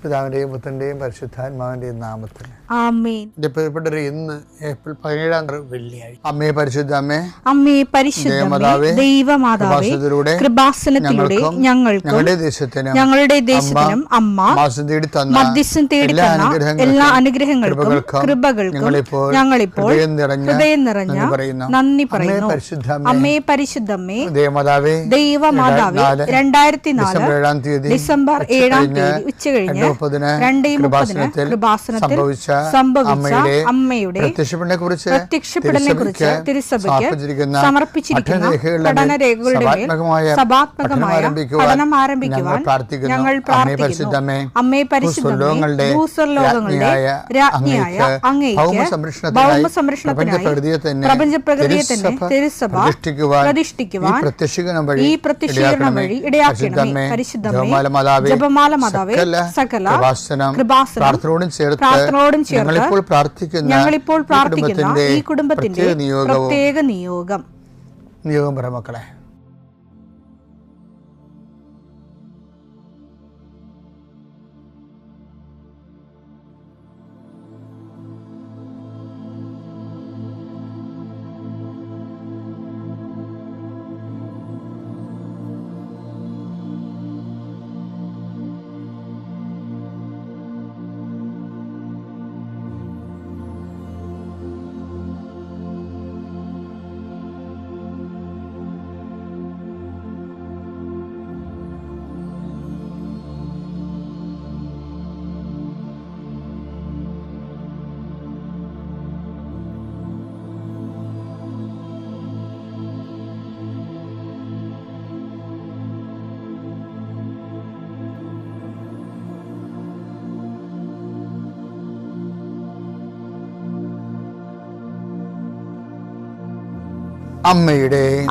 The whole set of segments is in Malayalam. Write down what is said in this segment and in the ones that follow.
പിതാവിന്റെയും പുത്രന്റെയും പരിശുദ്ധാത്മാവിന്റെയും നാമത്തിൽ ആമേൻ. പ്രിയപ്പെട്ടവർ, ഇന്ന് ഏപ്രിൽ 17 വെള്ളിയാഴ്ച. അമ്മേ പരിശുദ്ധ അമ്മേ, അമ്മേ പരിശുദ്ധമേ, ദൈവമാതാവേ, കൃപാസനത്തിലൂടെ ഞങ്ങൾക്കും ഞങ്ങളുടെ ദേശത്തിനും അമ്മ മധ്യസ്ഥം തേടി തന്ന എല്ലാ അനുഗ്രഹങ്ങൾക്കും കൃപകൾക്കും ഞങ്ങളിപ്പോൾ ഹൃദയം നിറഞ്ഞ നന്ദി പറയുന്നു. അമ്മേ പരിശുദ്ധമേ, ദൈവമാതാവേ, 2004 ഡിസംബർ 7 ഉച്ചകഴിഞ്ഞ് 2:30 കൃപാസനത്തിൽ സംഭവിച്ച അമ്മയുടെ പ്രത്യക്ഷപ്പെടലിനെ കുറിച്ച് തിരുസഭയ്ക്ക് സമർപ്പിച്ചിരിക്കുന്ന പഠനരേഖകളുടെ മേൽ സഭാത്മകമായ പഠനം ആരംഭിക്കുവാൻ ഞങ്ങൾ പ്രാർത്ഥിക്കുന്നു. അമ്മേ പരിശുദ്ധമേ, ഭൂസ്വർലോകങ്ങളുടെ രാജ്ഞിയായ അങ്ങേയ്ക്ക് ഭൗമസംരക്ഷണത്തിനായി പ്രപഞ്ചപ്രകൃതിയെ തന്നെ തിരുസഭ പ്രതിഷ്ഠിക്കുവാൻ ഈ പ്രത്യക്ഷീകരണം വഴി ഇടയാക്കണമേ. പരിശുദ്ധമേ, ജപമാല മാതാവേ, സകല കൃപാസനം പ്രാർത്ഥനയോടും ചേർത്ത് ഞങ്ങളിപ്പോൾ പ്രാർത്ഥിക്കുന്ന ഈ കുടുംബത്തിന്റെ പ്രത്യേക നിയോഗം പറ മക്കളെ.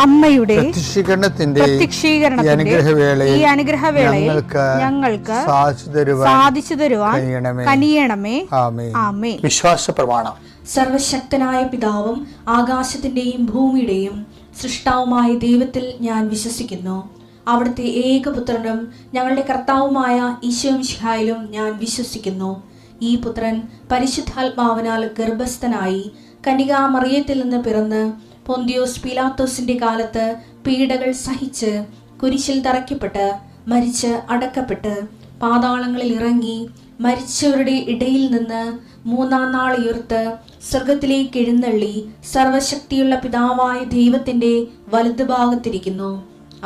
അമ്മയുടെ പ്രത്യക്ഷീകരണത്തിന്റെ ഈ അനുഗ്രഹവേളയിൽ ഞങ്ങൾക്ക് സാധിച്ചു തരുവാൻ കനിയണമേ. ആമേൻ. വിശ്വാസ പ്രമാണം. സർവശക്തനായ പിതാവും ആകാശത്തിന്റെയും ഭൂമിയുടെയും സൃഷ്ടാവുമായ ദൈവത്തിൽ ഞാൻ വിശ്വസിക്കുന്നു. അവിടുത്തെ ഏകപുത്രനും ഞങ്ങളുടെ കർത്താവുമായ ഈശോ മിശിഹായിലും ഞാൻ വിശ്വസിക്കുന്നു. ഈ പുത്രൻ പരിശുദ്ധാത്മാവിനാൽ ഗർഭസ്ഥനായി കന്യകാമറിയത്തിൽ നിന്ന് പിറന്ന് പൊന്തിയോസ് പീലാത്തോസിന്റെ കാലത്ത് പീഡകൾ സഹിച്ച് കുരിശിൽ തറയ്ക്കപ്പെട്ട് മരിച്ച് അടക്കപ്പെട്ട് പാതാളങ്ങളിൽ ഇറങ്ങി മരിച്ചവരുടെ ഇടയിൽ നിന്ന് 3-ാം നാൾ ഉയർത്ത് സ്വർഗത്തിലേക്ക് എഴുന്നള്ളി സർവശക്തിയുള്ള പിതാവായ ദൈവത്തിന്റെ വലതുഭാഗത്തിരിക്കുന്നു.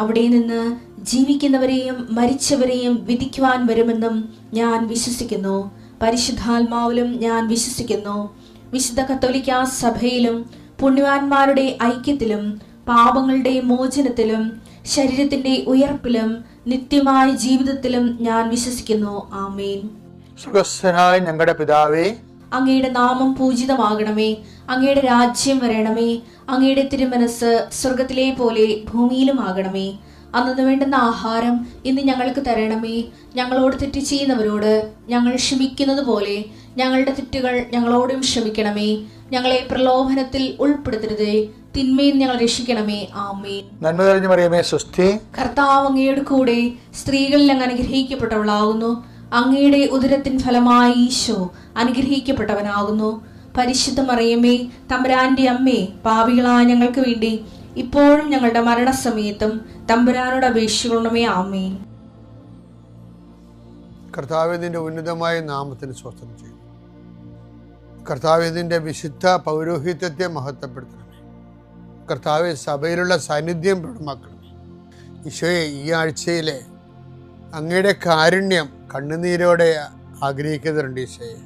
അവിടെ നിന്ന് ജീവിക്കുന്നവരെയും മരിച്ചവരെയും വിധിക്കുവാൻ വരുമെന്നും ഞാൻ വിശ്വസിക്കുന്നു. പരിശുദ്ധാത്മാവിലും ഞാൻ വിശ്വസിക്കുന്നു. വിശുദ്ധ കത്തോലിക്കാ സഭയിലും പുണ്യവാന്മാരുടെ ഐക്യത്തിലും പാപങ്ങളുടെ മോചനത്തിലും ശരീരത്തിന്റെ ഉയർപ്പിലും നിത്യമായ ജീവിതത്തിലും ഞാൻ വിശ്വസിക്കുന്നു. ആമേൻ. സ്വർഗ്ഗസ്ഥനായ ഞങ്ങളുടെ പിതാവേ, അങ്ങയുടെ നാമം പൂജിതമാകണമേ. അങ്ങയുടെ രാജ്യം വരണമേ. അങ്ങയുടെ തിരുമനസ് സ്വർഗത്തിലെ പോലെ ഭൂമിയിലും ആകണമേ. അന്നു വേണ്ടുന്ന ആഹാരം ഇന്ന് ഞങ്ങൾക്ക് തരണമേ. ഞങ്ങളോട് തെറ്റ് ചെയ്യുന്നവരോട് ഞങ്ങൾ ക്ഷമിക്കുന്നത് പോലെ ഞങ്ങളുടെ തെറ്റുകൾ ഞങ്ങളോടും ക്ഷമിക്കണമേ. ഞങ്ങളെ പ്രലോഭനത്തിൽ ഉൾപ്പെടുത്തരുതേ, തിന്മയിൽ ഞങ്ങൾ രക്ഷിക്കണമേ. ആമേൻ. നന്മ നിറഞ്ഞ മറിയമേ, സ്വസ്തി. കർത്താവ് അങ്ങയുടെ കൂടെ സ്ത്രീകളിൽ അങ്ങ് അനുഗ്രഹിക്കപ്പെട്ടവളാകുന്നു. അങ്ങയുടെ ഉദരത്തിൻ ഫലമായി ഈശോ അനുഗ്രഹിക്കപ്പെട്ടവനാകുന്നു. പരിശുദ്ധ മറിയമേ, തമ്പുരാന്റെ അമ്മേ, പാപികളായ ഞങ്ങൾക്ക് വേണ്ടി ഇപ്പോഴും ഞങ്ങളുടെ മരണസമയത്തും തമ്പുരാനോട് അപേക്ഷിക്കണമേ. ആമേൻ. കർത്താവേ, നിന്റെ ഉന്നതമായ നാമത്തിന് സ്വസ്ഥം ചെയ്യും. കർത്താവേ, നിന്റെ വിശുദ്ധ പൗരോഹിത്യത്തെ മഹത്വപ്പെടുത്തണമേ. കർത്താവേ, സഭയിലുള്ള സാന്നിധ്യം പ്രകടമാക്കണമേ. ഈശോയെ, ഈ ആഴ്ചയിലെ അങ്ങയുടെ കാരുണ്യം കണ്ണുനീരോടെ ആഗ്രഹിക്കുന്നുണ്ട്. ഈശോയെ,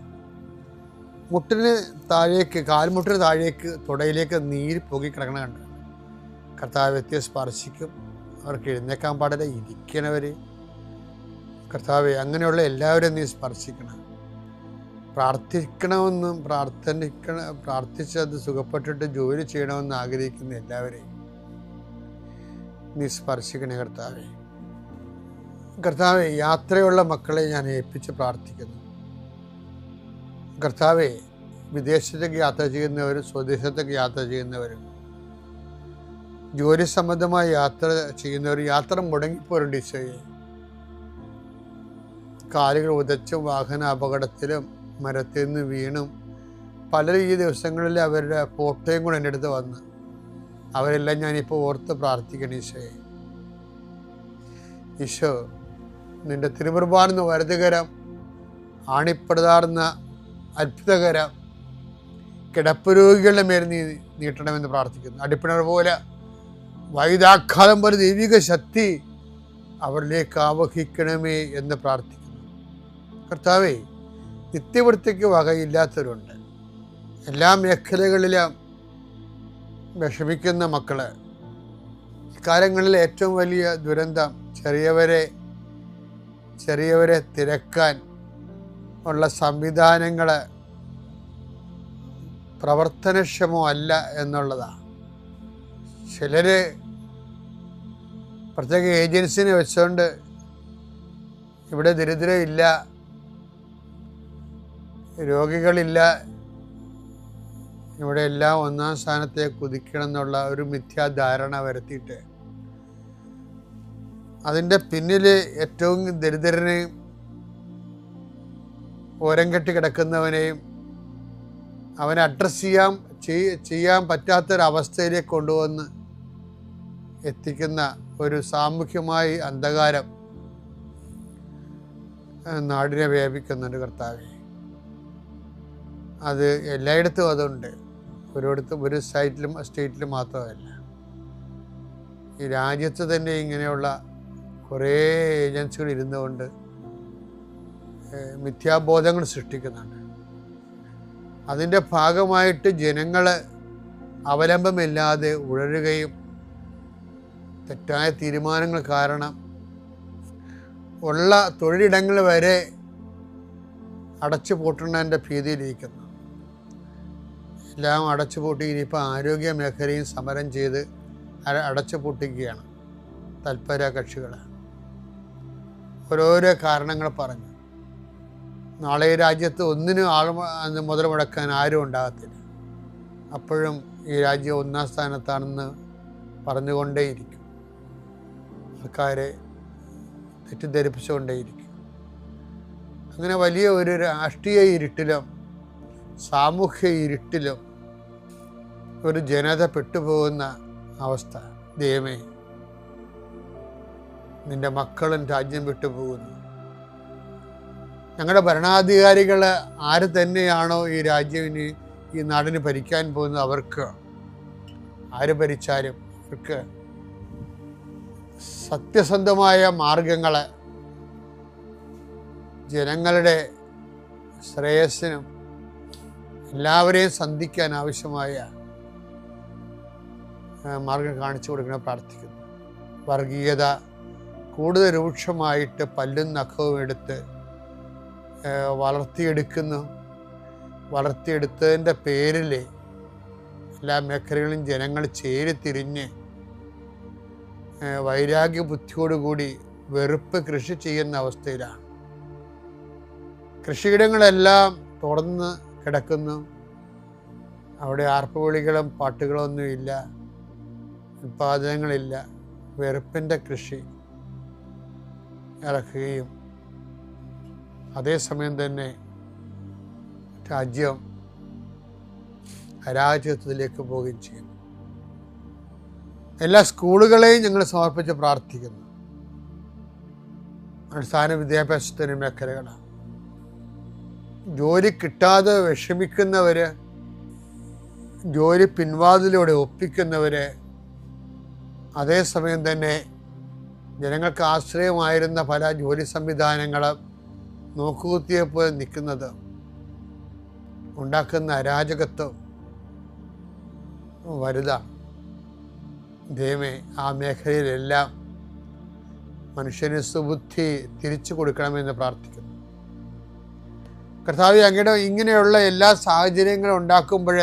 മുട്ടിന് താഴേക്ക്, കാൽമുട്ടിന് താഴേക്ക്, തുടയിലേക്ക് നീര് പൊങ്ങി കിടക്കണ കണ്ട് കർത്താവ്യത്തെ സ്പർശിക്കും. അവർക്ക് എഴുന്നേക്കാൻ പാടില്ല, ഇരിക്കണവര്. കർത്താവെ, അങ്ങനെയുള്ള എല്ലാവരും നീ സ്പർശിക്കണം. പ്രാർത്ഥിക്കണമെന്നും പ്രാർത്ഥിച്ചത് സുഖപ്പെട്ടിട്ട് ജോലി ചെയ്യണമെന്ന് ആഗ്രഹിക്കുന്ന എല്ലാവരെയും നീ സ്പർശിക്കണേ കർത്താവെ. കർത്താവെ, യാത്രയുള്ള മക്കളെ ഞാൻ ഏൽപ്പിച്ച് പ്രാർത്ഥിക്കുന്നു. കർത്താവെ, വിദേശത്തേക്ക് യാത്ര ചെയ്യുന്നവരും സ്വദേശത്തേക്ക് യാത്ര ചെയ്യുന്നവരും ജോലി സംബന്ധമായി യാത്ര ചെയ്യുന്നവർ യാത്ര മുടങ്ങിപ്പോരുണ്ട്. ഈശോയെ, കാലുകൾ ഉദച്ചും വാഹന അപകടത്തിലും മരത്തിൽ നിന്ന് വീണും പലരും ഈ ദിവസങ്ങളിൽ അവരുടെ ഫോട്ടോയും കൂടെ എൻ്റെ അടുത്ത് വന്ന് അവരെല്ലാം ഞാനിപ്പോൾ ഓർത്ത് പ്രാർത്ഥിക്കണം. ഈശോയെ, ഈശോ നിൻ്റെ തിരുമുറുപാടുന്ന വരതുകരം, ആണിപ്പടുതാർന്ന അത്ഭുതകരം കിടപ്പ് രോഗികളുടെ മേൽ നീ നീട്ടണമെന്ന് പ്രാർത്ഥിക്കുന്നു. അടിപ്പിണർ പോലെ വൈദാഘാതം പോലെ ദൈവിക ശക്തി അവരിലേക്ക് ആവഹിക്കണമേ എന്ന് പ്രാർത്ഥിക്കുന്നു. കർത്താവേ, നിത്യവൃത്തിക്ക് വകയില്ലാത്തവരുണ്ട്. എല്ലാ മേഖലകളിലും വിഷമിക്കുന്ന മക്കള്. ഇക്കാലങ്ങളിൽ ഏറ്റവും വലിയ ദുരന്തം ചെറിയവരെ തിരക്കാൻ ഉള്ള സംവിധാനങ്ങൾ പ്രവർത്തനക്ഷമമല്ല എന്നുള്ളതാണ്. ചിലർ പ്രത്യേക ഏജൻസിനെ വെച്ചുകൊണ്ട് ഇവിടെ ദരിദ്രമില്ല, രോഗികളില്ല, ഇവിടെ എല്ലാം ഒന്നാം സ്ഥാനത്തേക്ക് കുതിക്കണം എന്നുള്ള ഒരു മിഥ്യാധാരണ വരുത്തിയിട്ട് അതിൻ്റെ പിന്നിൽ ഏറ്റവും ദരിദ്രനെയും ഓരം കെട്ടി കിടക്കുന്നവനെയും അവനെ അഡ്രസ്സ് ചെയ്യാൻ പറ്റാത്തൊരവസ്ഥയിലേക്ക് കൊണ്ടുവന്ന് എത്തിക്കുന്ന ഒരു സാമൂഹ്യമായി അന്ധകാരം നാടിനെ വ്യാപിക്കുന്നുണ്ട്. കർത്താവേ, അത് എല്ലായിടത്തും അതുണ്ട്. ഒരു സ്റ്റേറ്റിലും മാത്രമല്ല, ഈ രാജ്യത്ത് തന്നെ ഇങ്ങനെയുള്ള കുറേ ഏജൻസികൾ ഇരുന്നുകൊണ്ട് മിഥ്യാബോധങ്ങൾ സൃഷ്ടിക്കുന്നുണ്ട്. അതിൻ്റെ ഭാഗമായിട്ട് ജനങ്ങൾ അവലംബമില്ലാതെ ഉഴറുകയും തെറ്റായ തീരുമാനങ്ങൾ കാരണം ഉള്ള തൊഴിലിടങ്ങൾ വരെ അടച്ചു പൂട്ടുന്നതിൻ്റെ ഭീതിയിലിരിക്കുന്നു. എല്ലാം അടച്ചു പൂട്ടി ഇനിയിപ്പോൾ ആരോഗ്യ മേഖലയും സമരം ചെയ്ത് അടച്ചു പൂട്ടിക്കുകയാണ് തൽപര കക്ഷികൾ. ഓരോരോ കാരണങ്ങൾ പറഞ്ഞു. നാളെ ഈ രാജ്യത്ത് ഒന്നിനും മുതൽ മുടക്കാൻ ആരും ഉണ്ടാകത്തില്ല. അപ്പോഴും ഈ രാജ്യം ഒന്നാം സ്ഥാനത്താണെന്ന് പറഞ്ഞുകൊണ്ടേയിരിക്കും. ആൾക്കാരെ തെറ്റിദ്ധരിപ്പിച്ചുകൊണ്ടേയിരിക്കും. അങ്ങനെ വലിയ ഒരു രാഷ്ട്രീയ ഇരുട്ടിലും സാമൂഹ്യ ഇരുട്ടിലും ഒരു ജനത പെട്ടുപോകുന്ന അവസ്ഥ. ദൈവമേ, നിൻ്റെ മക്കളും രാജ്യം വിട്ടുപോകുന്നു. ഞങ്ങളുടെ ഭരണാധികാരികൾ ആര് തന്നെയാണോ ഈ രാജ്യം ഈ നാടിന് ഭരിക്കാൻ പോകുന്നത്, അവർക്ക് ആര് ഭരിച്ചാലും അവർക്ക് സത്യസന്ധമായ മാർഗങ്ങൾ ജനങ്ങളുടെ ശ്രേയസ്സിനും എല്ലാവരെയും സന്ധിക്കാൻ ആവശ്യമായ മാർഗം കാണിച്ചു കൊടുക്കണം പ്രാർത്ഥിക്കുന്നു. വർഗീയത കൂടുതൽ രൂക്ഷമായിട്ട് പല്ലും നഖവും എടുത്ത് വളർത്തിയെടുത്തതിൻ്റെ പേരിൽ എല്ലാ മേഖലകളിലും ജനങ്ങൾ ചേരിത്തിരിഞ്ഞ് വൈരാഗ്യ ബുദ്ധിയോടുകൂടി വെറുപ്പ് കൃഷി ചെയ്യുന്ന അവസ്ഥയിലാണ്. കൃഷിയിടങ്ങളെല്ലാം തുറന്ന് കിടക്കുന്നു. അവിടെ ആർപ്പുവിളികളും പാട്ടുകളും ഒന്നുമില്ല, ഉൽപ്പാദനങ്ങളില്ല. വെറുപ്പിൻ്റെ കൃഷി ഇറക്കുകയും അതേസമയം തന്നെ രാജ്യം അരാജകത്വത്തിലേക്ക് പോവുകയും ചെയ്യുന്നു. എല്ലാ സ്കൂളുകളെയും ഞങ്ങൾ സമർപ്പിച്ച് പ്രാർത്ഥിക്കുന്നു. അടിസ്ഥാന വിദ്യാഭ്യാസത്തിന് മേഖലകളാണ്. ജോലി കിട്ടാതെ വിഷമിക്കുന്നവർ, ജോലി പിൻവാതിലൂടെ ഒപ്പിക്കുന്നവർ, അതേസമയം തന്നെ ജനങ്ങൾക്ക് ആശ്രയമായിരുന്ന പല ജോലി സംവിധാനങ്ങളും നോക്കുകുത്തിയെപ്പോലെ നിൽക്കുന്നത് ഉണ്ടാക്കുന്ന അരാജകത്വം വലുതാണ്. ദൈവമേ, ആ മേഖലയിലെല്ലാം മനുഷ്യന് സുബുദ്ധി തിരിച്ചു കൊടുക്കണമെന്ന് പ്രാർത്ഥിക്കുന്നു. കർത്താവേ, അങ്ങയുടെ ഇങ്ങനെയുള്ള എല്ലാ സാഹചര്യങ്ങളും ഉണ്ടാക്കുമ്പോൾ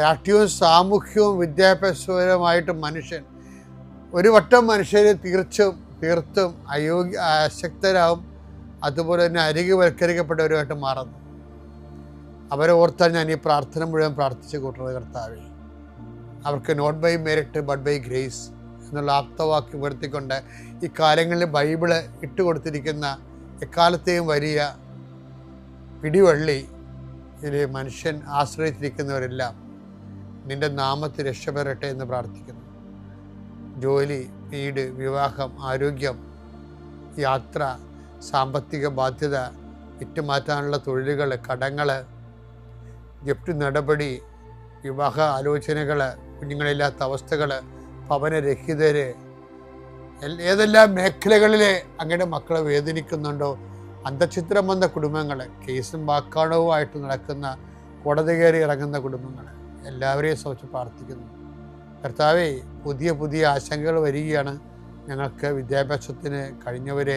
രാഷ്ട്രീയവും സാമൂഹ്യവും വിദ്യാഭ്യാസപരമായിട്ട് മനുഷ്യൻ ഒരു വട്ടം മനുഷ്യരെ തീർത്തും അശക്തരാകും. അതുപോലെ തന്നെ അരികുവൽക്കരിക്കപ്പെട്ടവരുമായിട്ട് മാറുന്നു. അവരെ ഓർത്താൽ ഞാൻ ഈ പ്രാർത്ഥന മുഴുവൻ പ്രാർത്ഥിച്ചു കൂട്ടുന്നത്. കർത്താവേ, അവർക്ക് not by merit but by grace എന്നുള്ള ആപ്തവാക്യം ഉയർത്തിക്കൊണ്ട് ഈ കാലങ്ങളിൽ ബൈബിള് ഇട്ടുകൊടുത്തിരിക്കുന്ന എക്കാലത്തെയും വലിയ പിടിവള്ളി ഇതിൽ മനുഷ്യൻ ആശ്രയിച്ചിരിക്കുന്നവരെല്ലാം നിൻ്റെ നാമത്തിൽ രക്ഷപ്പെടട്ടെ എന്ന് പ്രാർത്ഥിക്കുന്നു. ജോലി, വീട്, വിവാഹം, ആരോഗ്യം, യാത്ര, സാമ്പത്തിക ബാധ്യത, വിറ്റുമാറ്റാനുള്ള തൊഴിലുകൾ, കടങ്ങൾ, ജപ്തി നടപടി, വിവാഹ ആലോചനകൾ, കുഞ്ഞുങ്ങളില്ലാത്ത അവസ്ഥകൾ, ഭവനരഹിതർ, ഏതെല്ലാം മേഖലകളിൽ അങ്ങയുടെ മക്കളെ വേദനിക്കുന്നുണ്ടോ, അന്തഃഛിദ്രം വന്ന കുടുംബങ്ങൾ, കേസും വാക്കാടവുമായിട്ട് നടക്കുന്ന, കോടതി കയറി ഇറങ്ങുന്ന കുടുംബങ്ങൾ, എല്ലാവരെയും സംബന്ധിച്ച് പ്രാർത്ഥിക്കുന്നു. കർത്താവേ, പുതിയ പുതിയ ആശങ്കകൾ വരികയാണ്. ഞങ്ങൾക്ക് വിദ്യാഭ്യാസത്തിന് കഴിഞ്ഞവരെ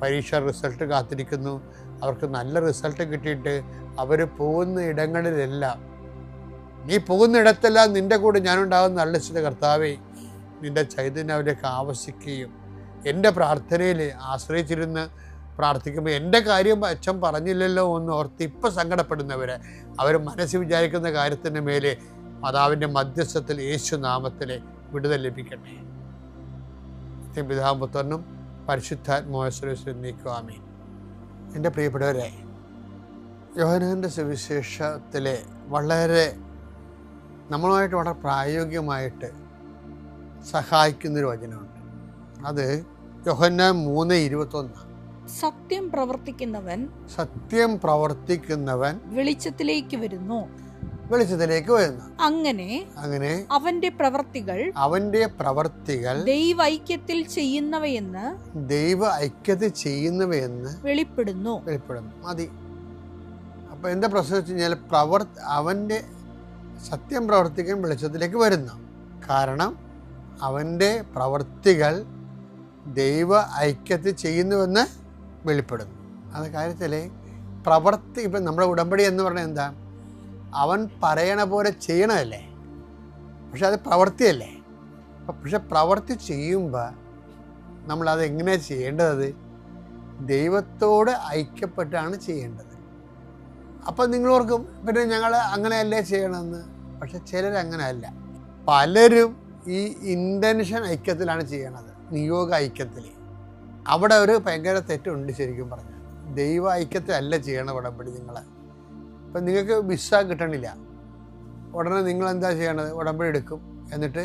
പരീക്ഷ റിസൾട്ട് കാത്തിരിക്കുന്നു. അവർക്ക് നല്ല റിസൾട്ട് കിട്ടിയിട്ട് അവർ പോകുന്ന ഇടങ്ങളിലെല്ലാം, നീ പോകുന്ന ഇടത്തെല്ലാം നിൻ്റെ കൂടെ ഞാനുണ്ടാകുന്ന അള്ളിച്ചിട്ട് കർത്താവേ, നിൻ്റെ ചൈതന്യം അവരേക്ക് ആവശ്യിക്കുകയും എൻ്റെ പ്രാർത്ഥനയിൽ ആശ്രയിച്ചിരുന്ന് പ്രാർത്ഥിക്കുമ്പോൾ എൻ്റെ കാര്യം അച്ഛൻ പറഞ്ഞില്ലല്ലോ എന്ന് ഓർത്ത് ഇപ്പം സങ്കടപ്പെടുന്നവരെ അവർ മനസ്സിൽ വിചാരിക്കുന്ന കാര്യത്തിൻ്റെ മേലെ മാതാവിൻ്റെ മധ്യസ്ഥത്തിൽ യേശു നാമത്തിലെ വിടുതൽ ലഭിക്കട്ടെ. പിതാവും പുത്രനും പരിശുദ്ധാത്മാവിൽ നീക്കുവാമേ. എൻ്റെ പ്രിയപ്പെട്ടവരെ, യോഹന്നാൻ്റെ സുവിശേഷത്തിലെ വളരെ നമ്മളുമായിട്ട് വളരെ പ്രായോഗികമായിട്ട് സഹായിക്കുന്നൊരു വചനമുണ്ട്. അത് യോഹന്നാൻ 3:21. സത്യം പ്രവർത്തിക്കുന്നവൻ വെളിച്ചത്തിലേക്ക് വരുന്നു. അങ്ങനെ അവന്റെ പ്രവർത്തികൾ ദൈവൈക്യത്തിൽ ചെയ്യുന്നവയെന്ന് വെളിപ്പെടുന്നു. മതി. അപ്പൊ എന്താ പ്രശ്നം വെച്ച് കഴിഞ്ഞാൽ അവന്റെ സത്യം പ്രവർത്തിക്കാൻ വെളിച്ചത്തിലേക്ക് വരുന്നു. കാരണം അവന്റെ പ്രവർത്തികൾ ദൈവ ഐക്യത്തിൽ ചെയ്യുന്നുവെന്ന് വെളിപ്പെടുന്നു. അത് കാര്യത്തിൽ ഇപ്പം നമ്മുടെ ഉടമ്പടി എന്ന് പറഞ്ഞാൽ എന്താ? അവൻ പറയണ പോലെ ചെയ്യണമല്ലേ, പക്ഷെ അത് പ്രവൃത്തിയല്ലേ. പക്ഷെ പ്രവൃത്തി ചെയ്യുമ്പോൾ നമ്മളത് എങ്ങനെയാണ് ചെയ്യേണ്ടത്? ദൈവത്തോട് ഐക്യപ്പെട്ടാണ് ചെയ്യേണ്ടത്. അപ്പം നിങ്ങളോർക്കും പിന്നെ ഞങ്ങൾ അങ്ങനെയല്ലേ ചെയ്യണമെന്ന്. പക്ഷെ ചിലരങ്ങനെയല്ല. പലരും ഈ ഇൻറ്റൻഷൻ ഐക്യത്തിലാണ് ചെയ്യണത്, നിയോഗ ഐക്യത്തിൽ. അവിടെ ഒരു ഭയങ്കര തെറ്റുണ്ട്. ശരിക്കും പറഞ്ഞാൽ ദൈവ ഐക്യത്തിലല്ല ചെയ്യണം ഉടമ്പടി. ഇപ്പം നിങ്ങൾക്ക് വിസ കിട്ടണില്ല, ഉടനെ നിങ്ങളെന്താ ചെയ്യണത്? ഉടമ്പടി എടുക്കും. എന്നിട്ട്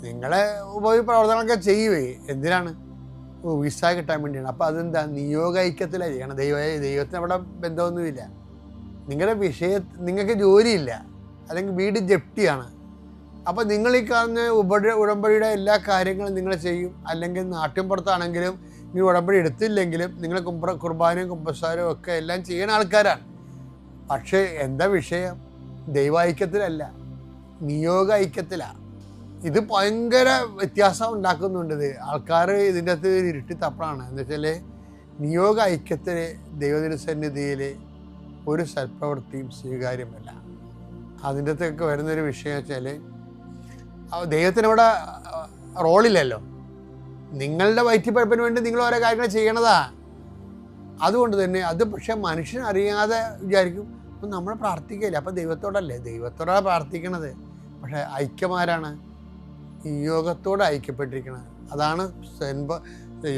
നിങ്ങളെ ഉപപ്രവർത്തനങ്ങളൊക്കെ ചെയ്യുവേ. എന്തിനാണ്? വിസ കിട്ടാൻ വേണ്ടിയാണ്. അപ്പോൾ അതെന്താ? നിയോഗ ഐക്യത്തിലാണ് ചെയ്യണം. ദൈവത്തിന് അവിടെ ബന്ധമൊന്നുമില്ല. നിങ്ങൾക്ക് ജോലിയില്ല, അല്ലെങ്കിൽ വീട് ജപ്തിയാണ്. അപ്പോൾ നിങ്ങൾ ഈ കാണുന്ന ഉടമ്പടിയുടെ എല്ലാ കാര്യങ്ങളും നിങ്ങൾ ചെയ്യും. അല്ലെങ്കിൽ നാട്ടിൻപുറത്താണെങ്കിലും നിങ്ങൾ ഉടമ്പടി എടുത്തില്ലെങ്കിലും നിങ്ങൾ കുർബാനയും കുമ്പസാരവും ഒക്കെ എല്ലാം ചെയ്യുന്ന ആൾക്കാരാണ്. പക്ഷേ എന്താ വിഷയം? ദൈവൈക്യത്തിലല്ല, നിയോഗ ഐക്യത്തിലാണ്. ഇത് ഭയങ്കര വ്യത്യാസം ഉണ്ടാക്കുന്നുണ്ട്. ആൾക്കാർ ഇതിൻ്റെ അകത്ത് ഇരുട്ടി തപ്പണാണ്. എന്ന് വെച്ചാൽ നിയോഗ ഐക്യത്തിൽ ദൈവതിരുസന്നിധിയിൽ ഒരു സൽപ്രവൃത്തിയും സ്വീകാര്യമല്ല. അതിൻ്റെ അകത്തൊക്കെ വരുന്നൊരു വിഷയം വെച്ചാൽ ദൈവത്തിനവിടെ റോളില്ലല്ലോ. നിങ്ങളുടെ വയറ്റിപ്പഴപ്പിന് വേണ്ടി നിങ്ങൾ ഓരോ കാര്യങ്ങൾ ചെയ്യണതാ. അതുകൊണ്ട് തന്നെ അത് പക്ഷെ മനുഷ്യൻ അറിയാതെ വിചാരിക്കും നമ്മൾ പ്രാർത്ഥിക്കില്ല. അപ്പം ദൈവത്തോടല്ലേ? ദൈവത്തോടാണ് പ്രാർത്ഥിക്കണത്. പക്ഷെ ഐക്യമാരാണ് നിയോഗത്തോട് ഐക്യപ്പെട്ടിരിക്കുന്നത്. അതാണ്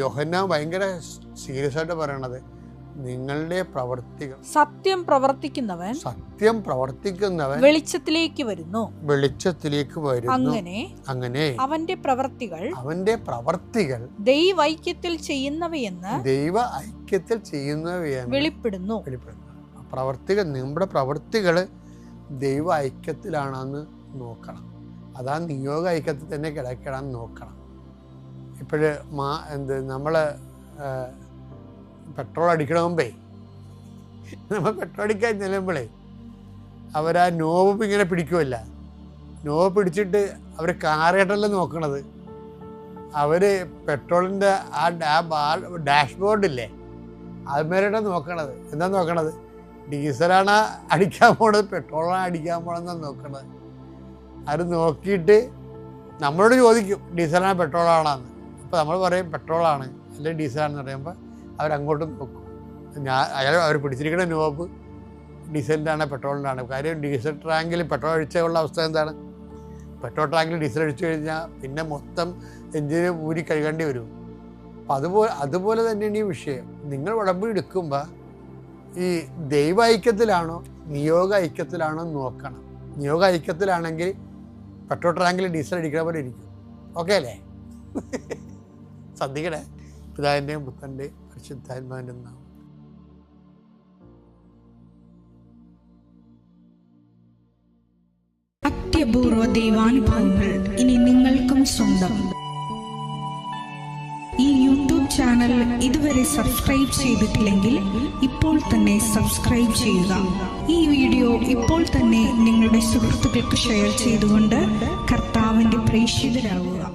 യോഹന്നാൻ ഭയങ്കര സീരിയസ് ആയിട്ട് പറയണത്. നിങ്ങളുടെ പ്രവർത്തികൾ സത്യം പ്രവർത്തിക്കുന്നവൻ വെളിച്ചത്തിലേക്ക് വരുന്നു. അങ്ങനെ അവന്റെ പ്രവർത്തികൾ ദൈവൈക്യത്തിൽ ചെയ്യുന്നവയെന്ന് വെളിപ്പെടുന്നു. പ്രവർത്തികൾ, നമ്മുടെ പ്രവർത്തികൾ ദൈവ ഐക്യത്തിലാണെന്ന് നോക്കണം. അതാ നിയോഗ ഐക്യത്തിൽ തന്നെ കിടക്കണം നോക്കണം. ഇപ്പോഴ് നമ്മൾ പെട്രോൾ അടിക്കണ മുമ്പേ നമ്മൾ പെട്രോൾ അടിക്കാൻ ചെല്ലുമ്പോഴേ അവരാ നോബ് ഇങ്ങനെ പിടിക്കുമല്ല. നോബ് പിടിച്ചിട്ട് അവർ കാറേട്ടല്ല നോക്കണത്. അവർ പെട്രോളിൻ്റെ ആ ഡാഷ്ബോർഡില്ലേ അതുമേലാണ് നോക്കണത്. എന്താ നോക്കണത്? ഡീസലാണ് അടിക്കാൻ പോണത്, പെട്രോളാണ് അടിക്കാൻ പോണതെന്നാണ് നോക്കണത്. അത് നോക്കിയിട്ട് നമ്മളോട് ചോദിക്കും ഡീസലാണോ പെട്രോളാണെന്ന്. അപ്പോൾ നമ്മൾ പറയും പെട്രോളാണ് അല്ലെങ്കിൽ ഡീസലാണെന്ന് പറയുമ്പോൾ അവരങ്ങോട്ടും നോക്കും. അവർ പിടിച്ചിരിക്കുന്ന നോബ് ഡീസലിൻ്റെ ആണ് പെട്രോളിൻ്റെ ആണ്. കാര്യം ഡീസൽ ടാങ്കിൽ പെട്രോൾ ഒഴിച്ചുള്ള അവസ്ഥ എന്താണ്? പെട്രോൾ ടാങ്കിൽ ഡീസൽ അടിച്ചു കഴിഞ്ഞാൽ പിന്നെ മൊത്തം എഞ്ചിന് ഊരി കഴുകേണ്ടി വരും. അപ്പം അതുപോലെ തന്നെയാണ് ഈ വിഷയം. നിങ്ങൾ ഉടമ്പടി എടുക്കുമ്പോൾ ഈ ദൈവ ഐക്യത്തിലാണോ നിയോഗ ഐക്യത്തിലാണോ നോക്കണം. നിയോഗ ഐക്യത്തിലാണെങ്കിൽ പെട്രോൾ ടാങ്കിൽ ഡീസൽ അടിക്കുന്ന പോലെ ഇരിക്കും. ഓക്കെ അല്ലേ? ശ്രദ്ധിക്കണേ. പിതാവിൻ്റെയും പുത്രൻ്റെയും പരിശുദ്ധാത്മാവിൻ്റെ നാമം. അത്യപൂർവ ദൈവാനുഭവങ്ങൾ ഇനി നിങ്ങൾക്കും സ്വന്തം. ഈ യൂട്യൂബ് ചാനൽ ഇതുവരെ സബ്സ്ക്രൈബ് ചെയ്തിട്ടില്ലെങ്കിൽ ഇപ്പോൾ തന്നെ സബ്സ്ക്രൈബ് ചെയ്യുക. ഈ വീഡിയോ ഇപ്പോൾ തന്നെ നിങ്ങളുടെ സുഹൃത്തുക്കൾക്ക് ഷെയർ ചെയ്തുകൊണ്ട് കർത്താവിന്റെ പ്രേക്ഷിതരാകുക.